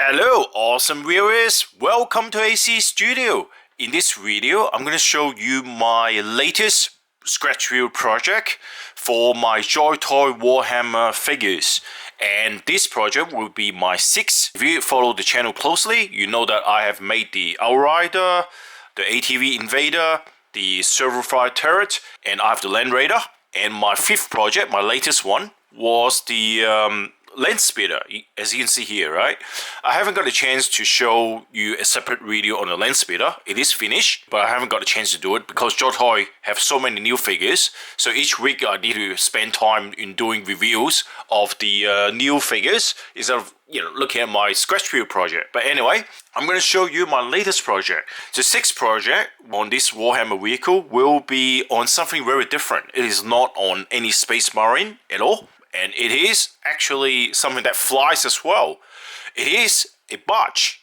Hello awesome viewers, welcome to AC Studio. In this video I'm going to show you my latest scratch build project for my JOYTOY Warhammer figures, and this project will be my sixth. If you follow the channel closely, you know that I have made the Outrider, the ATV Invader, the Server Fire Turret, and I have the Land Raider. And my fifth project, my latest one, was the Land Speeder, as you can see here, right? I haven't got a chance to show you a separate video on the Land Speeder. It is finished, but I haven't got a chance to do it because JOYTOY have so many new figures. So each week I need to spend time in doing reviews of the new figures instead of looking at my scratch build project. But anyway, I'm going to show you my latest project. The sixth project on this Warhammer vehicle will be on something very different. It is not on any Space Marine at all. And it is actually something that flies as well. It is a barge.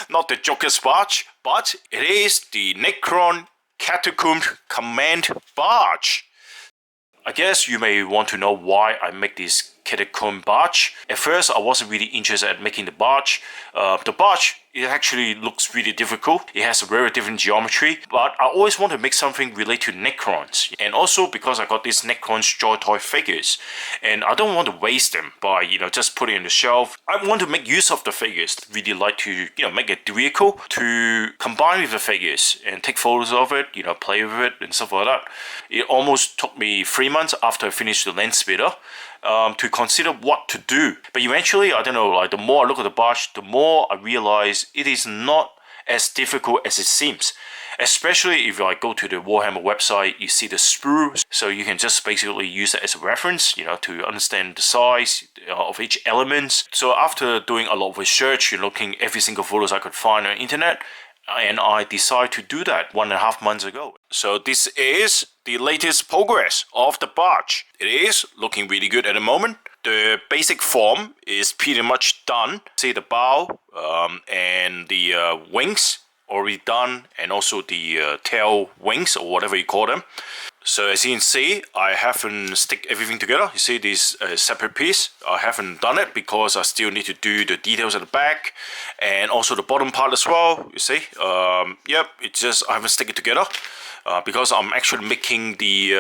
Not the Joker's barge, but it is the Necron CATACOMB COMMAND BARGE. I guess you may want to know why I make this catacomb barge. At first, I wasn't really interested in making the barge. The barge, it actually looks really difficult. It has a very different geometry, but I always want to make something related to Necrons. And also because I got these Necrons JOYTOY figures, and I don't want to waste them by just putting on the shelf. I want to make use of the figures. Really like to make a vehicle to combine with the figures and take photos of it, play with it and stuff like that. It almost took me 3 months after I finished the Land Speeder to consider what to do. But eventually, I don't know, like the more I look at the barge, the more I realize it is not as difficult as it seems. Especially if I go to the Warhammer website, you see the sprue, so you can just basically use it as a reference, to understand the size of each element. So after doing a lot of research, looking every single photos I could find on the internet, and I decided to do that 1.5 months ago. So this is the latest progress of the barge. It is looking really good at the moment. The basic form is pretty much done. See the bow and the wings already done, and also the tail wings or whatever you call them. So as you can see, I haven't stick everything together. You see this separate piece. I haven't done it because I still need to do the details at the back and also the bottom part as well. You see, yep, it's just I haven't stick it together because I'm actually making the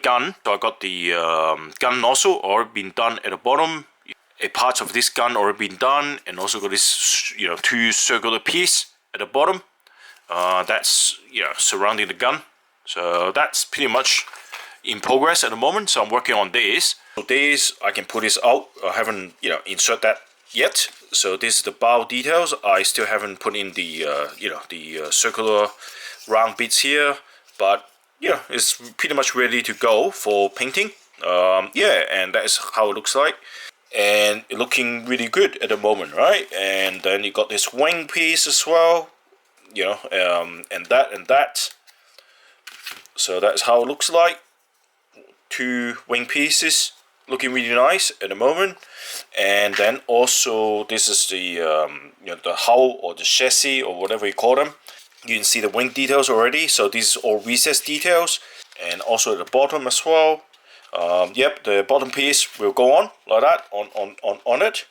gun. So I got the gun nozzle already been done at the bottom. A part of this gun already been done, and also got this two circular piece at the bottom. That's surrounding the gun. So that's pretty much in progress at the moment. So I'm working on this. So this, I can put this out. I haven't insert that yet. So this is the bow details. I still haven't put in the the circular round bits here, but it's pretty much ready to go for painting. And that is how it looks like, and it looking really good at the moment, right? And then you got this wing piece as well, and that. So that's how it looks like. 2 wing pieces looking really nice at the moment. And then also this is the the hull or the chassis or whatever you call them. You can see the wing details already. So these are all recessed details, and also at the bottom as well. Yep, the bottom piece will go on like that on it,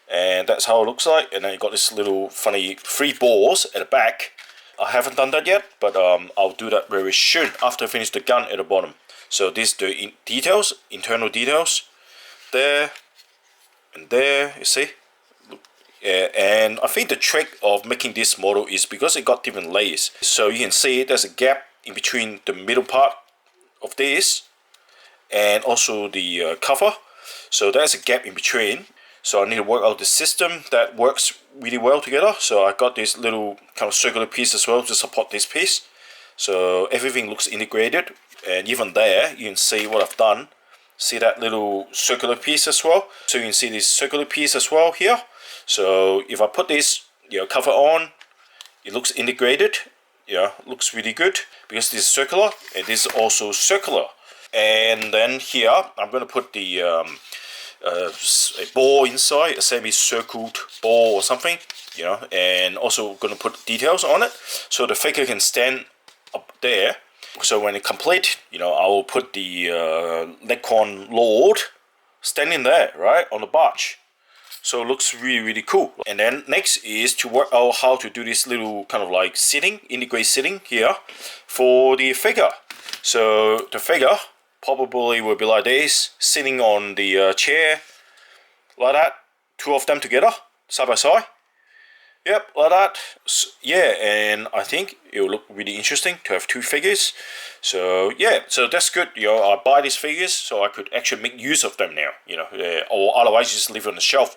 and that's how it looks like. And then you got this little funny 3 balls at the back. I haven't done that yet, but I'll do that very soon after I finish the gun at the bottom. So these are the details, internal details, there and there, you see. And I think the trick of making this model is because it got different layers. So you can see there's a gap in between the middle part of this and also the cover. So there's a gap in between. So I need to work out the system that works really well together. So I got this little kind of circular piece as well to support this piece. So everything looks integrated, and even there you can see what I've done. See that little circular piece as well. So you can see this circular piece as well here. So if I put this cover on, it looks integrated. Looks really good because this is circular and this is also circular. And then here I'm going to put the a ball inside, a semi-circled ball or something, you know, and also going to put details on it so the figure can stand up there. So when it complete, you know, I will put the Necron Lord standing there, right, on the barge. So it looks really cool. And then next is to work out how to do this little kind of like sitting, integrate sitting here for the figure. So the figure probably will be like this, sitting on the chair, like that, two of them together, side by side. Yep, like that. Yeah, and I think it will look really interesting to have two figures. So yeah, so that's good. You know, I buy these figures so I could actually make use of them now. You know, or otherwise just leave it on the shelf.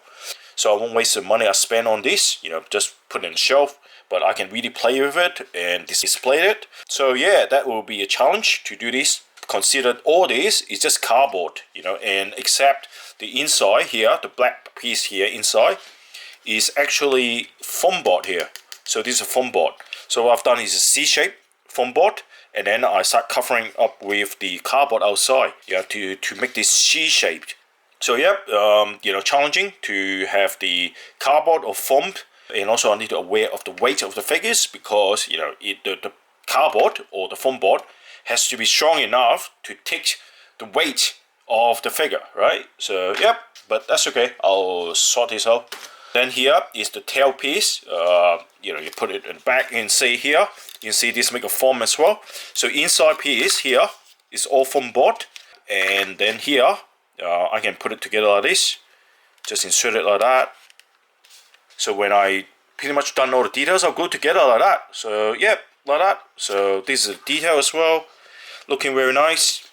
So I won't waste the money I spend on this. You know, just put it on the shelf. But I can really play with it and display it. So yeah, that will be a challenge to do this. Consider all this is just cardboard. You know, and except the inside here, the black piece here inside, is actually foam board here. So this is a foam board. So what I've done is a C-shape foam board, and then I start covering up with the cardboard outside, yeah, to make this C-shaped. So yep, you know, challenging to have the cardboard or foam, and also I need to be aware of the weight of the figures because, you know, the cardboard or the foam board has to be strong enough to take the weight of the figure, right? So yep, but that's okay. I'll sort this out. Then here is the tail piece. You know, you put it in the back and see here. You can see this make a foam as well. So inside piece here is all foam board, and then here I can put it together like this. Just insert it like that. So when I pretty much done all the details, I'll go together like that. So yep, like that. So this is the detail as well. Looking very nice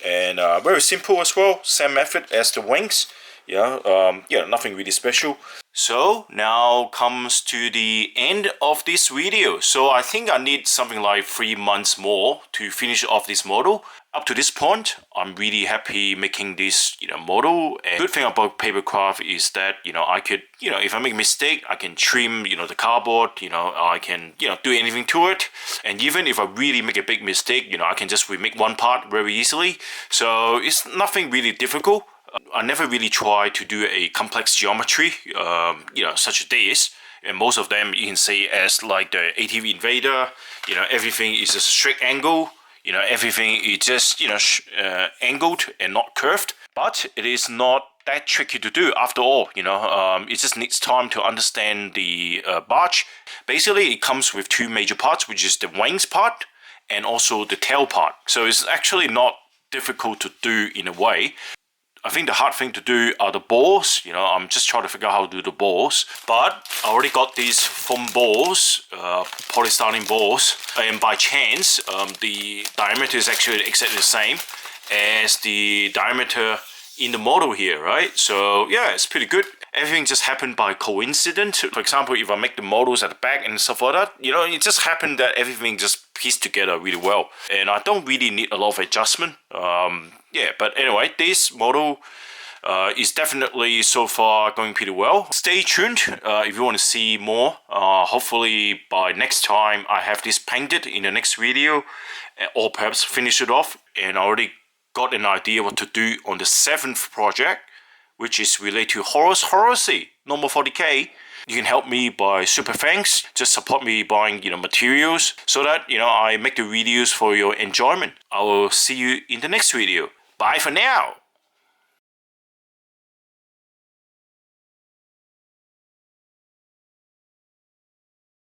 and very simple as well. Same method as the wings. Yeah, yeah, nothing really special. So now comes to the end of this video. So I think I need something like 3 months more to finish off this model. Up to this point, I'm really happy making this, you know, model. And good thing about papercraft is that, you know, I could, you know, if I make a mistake, I can trim, you know, the cardboard, you know, I can, you know, do anything to it. And even if I really make a big mistake, you know, I can just remake one part very easily. So it's nothing really difficult. I never really try to do a complex geometry, you know, such as this. And most of them you can see as like the ATV Invader, you know, everything is just a straight angle. You know, everything is just, you know, angled and not curved. But it is not that tricky to do after all, you know. It just needs time to understand the barge. Basically, it comes with two major parts, which is the wings part and also the tail part. So it's actually not difficult to do in a way. I think the hard thing to do are the balls. You know, I'm just trying to figure out how to do the balls. But I already got these foam balls, polystyrene balls, and by chance, the diameter is actually exactly the same as the diameter in the model here, right? So yeah, it's pretty good. Everything just happened by coincidence. For example, if I make the models at the back and stuff like that, you know, it just happened that everything just pieced together really well. And I don't really need a lot of adjustment. Yeah, but anyway, this model is definitely so far going pretty well. Stay tuned if you want to see more. Hopefully by next time I have this painted in the next video, or perhaps finish it off. And I already got an idea what to do on the 7th project, which is related to Horus Heresy, normal 40k. You can help me by super thanks. Just support me buying, you know, materials so that, you know, I make the videos for your enjoyment. I will see you in the next video. Bye for now.